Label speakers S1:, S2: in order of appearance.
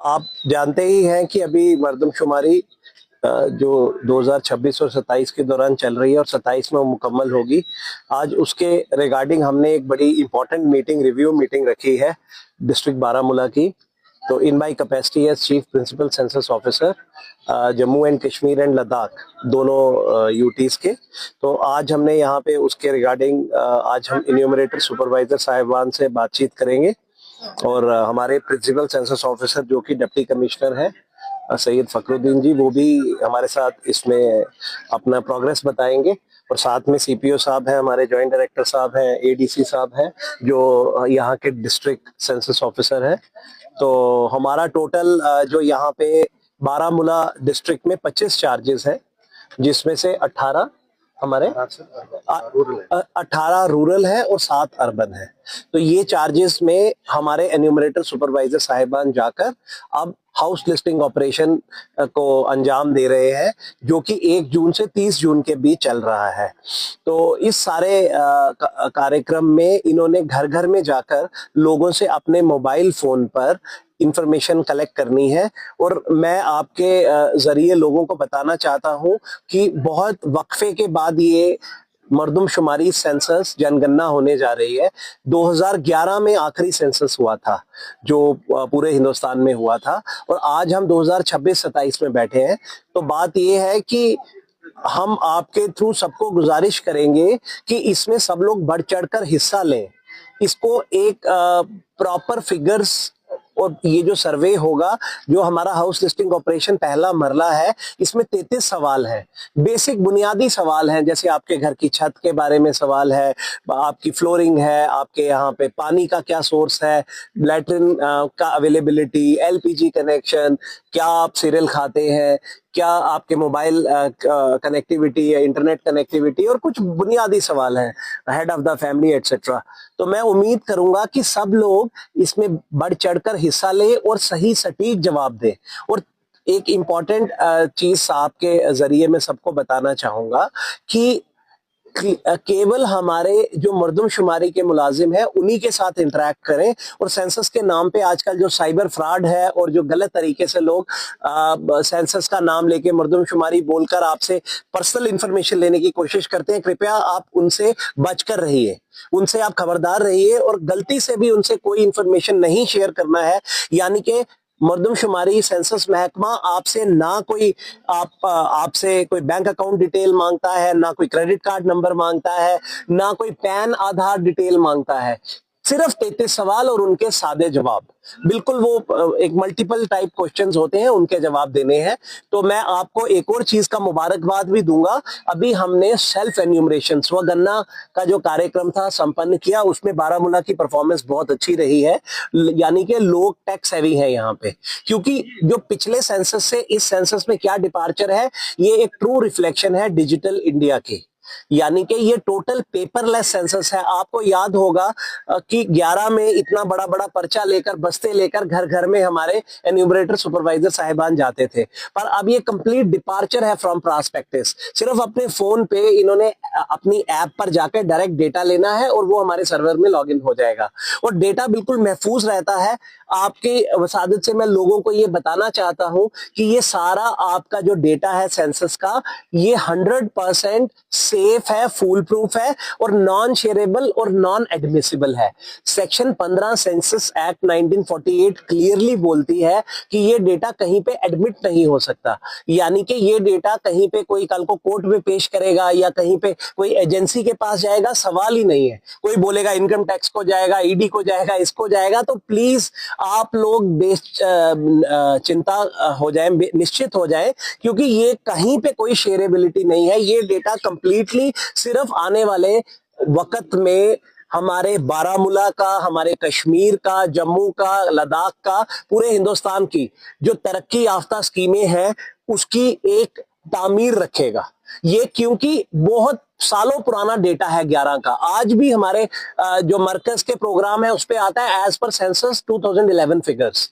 S1: आप जानते ही हैं कि अभी मर्दमशुमारी जो 2026 और 27 के दौरान चल रही है और 27 में मुकम्मल होगी। आज उसके रिगार्डिंग हमने एक बड़ी इंपॉर्टेंट मीटिंग, रिव्यू मीटिंग रखी है डिस्ट्रिक्ट बारामूला की। तो in my capacity as chief principal census officer Jammu and Kashmir and Ladakh, दोनों यूटीज के। तो आज हमने यहाँ पे उसके रिगार्डिंग आज हम इन्यूमरेटर सुपरवाइजर साहिबान से बातचीत करेंगे और हमारे प्रिंसिपल सेंसस ऑफिसर जो कि डिप्टी कमिश्नर है सैयद फखरुद्दीन जी, वो भी हमारे साथ इसमें अपना प्रोग्रेस बताएंगे। और साथ में सीपीओ साहब हैं, हमारे जॉइंट डायरेक्टर साहब हैं, एडीसी साहब हैं जो यहाँ के डिस्ट्रिक्ट सेंसस ऑफिसर हैं। तो हमारा टोटल जो यहाँ पे बारामूला डिस्ट्रिक्ट में 25 चार्जेस हैं, जिसमें से 18 हमारे 18 रूरल है और 7 अर्बन है। तो ये चार्जेस में हमारे एन्यूमरेटर सुपरवाइजर साहिबान जाकर अब हाउस लिस्टिंग ऑपरेशन को अंजाम दे रहे हैं, जो कि 1 जून से 30 जून के बीच चल रहा है। तो इस सारे कार्यक्रम में इन्होंने घर घर में जाकर लोगों से अपने मोबाइल फोन पर इंफॉर्मेशन कलेक्ट करनी है। और मैं आपके जरिए लोगों को बताना चाहता हूं कि बहुत वक्फे के बाद ये मर्दमशुमारी सेंसस जनगणना होने जा रही है। 2011 में आखिरी सेंसस हुआ था जो पूरे हिंदुस्तान में हुआ था, और आज हम 2026-27 में बैठे हैं। तो बात यह है कि हम आपके थ्रू सबको गुजारिश करेंगे कि इसमें सब लोग बढ़ चढ़कर हिस्सा लें। इसको एक प्रॉपर फिगर्स, और ये जो सर्वे होगा, जो हमारा हाउस लिस्टिंग ऑपरेशन पहला मरला है, इसमें 33 सवाल हैं, बेसिक बुनियादी सवाल हैं, जैसे आपके घर की छत के बारे में सवाल है, आपकी फ्लोरिंग है, आपके यहाँ पे पानी का क्या सोर्स है, लैट्रिन का अवेलेबिलिटी, एलपीजी कनेक्शन, क्या आप सीरियल खाते हैं, क्या आपके मोबाइल कनेक्टिविटी है, इंटरनेट कनेक्टिविटी, और कुछ बुनियादी सवाल हैं, head of the family etcetera. तो मैं उम्मीद करूंगा कि सब लोग इसमें बढ़ चढ़कर हिस्सा लें और सही सटीक जवाब दें। और एक इम्पॉर्टेंट चीज आपके जरिए मैं सबको बताना चाहूंगा कि केवल हमारे जो मर्दमशुमारी के मुलाजिम हैं उन्हीं के साथ इंटरेक्ट करें। और सेंसस के नाम पे आजकल जो साइबर फ्रॉड है और जो गलत तरीके से लोग सेंसस का नाम लेके मर्दमशुमारी बोलकर आपसे पर्सनल इंफॉर्मेशन लेने की कोशिश करते हैं, कृपया आप उनसे बचकर रहिए, उनसे आप खबरदार रहिए, और गलती से भी उनसे कोई इंफॉर्मेशन नहीं शेयर करना है। यानी कि मर्दमशुमारी सेंसस महकमा आपसे ना कोई आपसे कोई बैंक अकाउंट डिटेल मांगता है, ना कोई क्रेडिट कार्ड नंबर मांगता है, ना कोई पैन आधार डिटेल मांगता है। सिर्फ 33 सवाल और उनके सादे जवाब, बिल्कुल वो एक मल्टीपल टाइप क्वेश्चंस होते हैं, उनके जवाब देने हैं। तो मैं आपको एक और चीज का मुबारकबाद भी दूंगा। अभी हमने सेल्फ एन्यूमरेशन, स्वगणना का जो कार्यक्रम था संपन्न किया, उसमें बारामूला की परफॉर्मेंस बहुत अच्छी रही है। यानी कि लोग टैक्स हैवी है यहाँ पे, क्योंकि जो पिछले सेंसस से इस सेंसस में क्या डिपार्चर है, ये एक ट्रू रिफ्लेक्शन है डिजिटल इंडिया की। यानी कि ये टोटल पेपरलेस सेंसस है। आपको याद होगा कि 11 में इतना बड़ा बड़ा पर्चा लेकर, बस्ते लेकर घर घर में हमारे एन्यूमरेटर सुपरवाइजर साहिबान जाते थे, पर अब ये कंप्लीट डिपार्चर है फ्रॉम प्रॉस्पेक्टिस। सिर्फ अपने फोन पे इन्होंने अपनी ऐप पर जाकर डायरेक्ट डेटा लेना है और वो हमारे सर्वर में लॉग इन हो जाएगा, और डेटा बिल्कुल महफूज रहता है। आपकी वसादत से मैं लोगों को ये बताना चाहता हूं कि ये सारा आपका जो डेटा है सेंसस का, ये 100% सेफ है, फूल प्रूफ है, और नॉन शेयरेबल और नॉन एडमिसिबल है। सेक्शन 15 सेंसस एक्ट 1948 क्लियरली बोलती है कि ये डेटा कहीं पे एडमिट नहीं हो सकता। यानी कि ये डेटा कहीं पे कोई कल को कोर्ट में पेश करेगा या कहीं पे कोई एजेंसी के पास जाएगा, सवाल ही नहीं है। कोई बोलेगा इनकम टैक्स को जाएगा, ईडी को जाएगा, इसको जाएगा। तो प्लीज आप लोग चिंता हो जाए, निश्चित हो जाए, क्योंकि ये कहीं पे कोई शेयरेबिलिटी नहीं है। ये डेटा कंप्लीटली सिर्फ आने वाले वक्त में हमारे बारामूला का, हमारे कश्मीर का, जम्मू का, लद्दाख का, पूरे हिंदुस्तान की जो तरक्की याफ्ता स्कीमें हैं उसकी एक तामीर रखेगा ये, क्योंकि बहुत सालों पुराना डेटा है 11 का। आज भी हमारे जो मरकज के प्रोग्राम है उस पे आता है एज पर सेंसस 2011 फिगर्स।